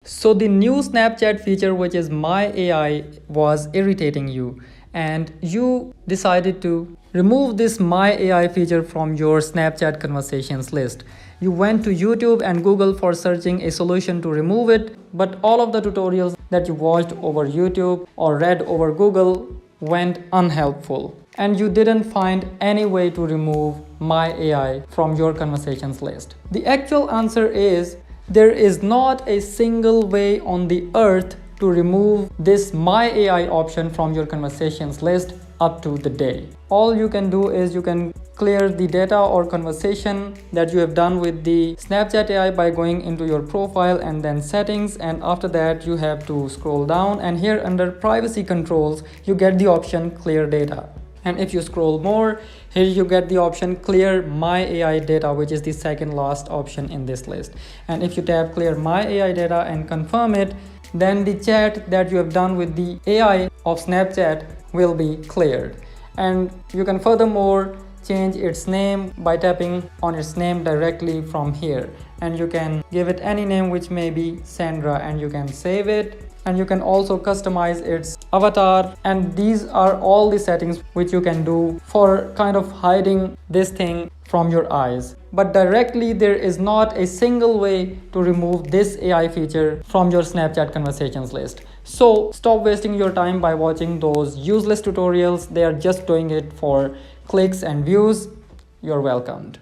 So the new Snapchat feature, which is My AI, was irritating you, and you decided to remove this My AI feature from your Snapchat conversations list. You went to YouTube and Google for searching a solution to remove it, but all of the tutorials that you watched over YouTube or read over Google went unhelpful, and you didn't find any way to remove My AI from your conversations list. The actual answer is there is not a single way on the earth to remove this My AI option from your conversations list up to the day. All you can do is you can clear the data or conversation that you have done with the Snapchat AI by going into your profile and then settings, and after that you have to scroll down, and here under privacy controls you get the option clear data. And if you scroll more, here you get the option clear My AI data, which is the second last option in this list. And if you tap clear My AI data and confirm it, then the chat that you have done with the AI of Snapchat will be cleared. And you can furthermore change its name by tapping on its name directly from here, and you can give it any name, which may be Sandra, and you can save it. And you can also customize its avatar, and these are all the settings which you can do for kind of hiding this thing from your eyes. But directly there is not a single way to remove this AI feature from your Snapchat conversations list. So stop wasting your time by watching those useless tutorials. They are just doing it for clicks and views. You're welcomed.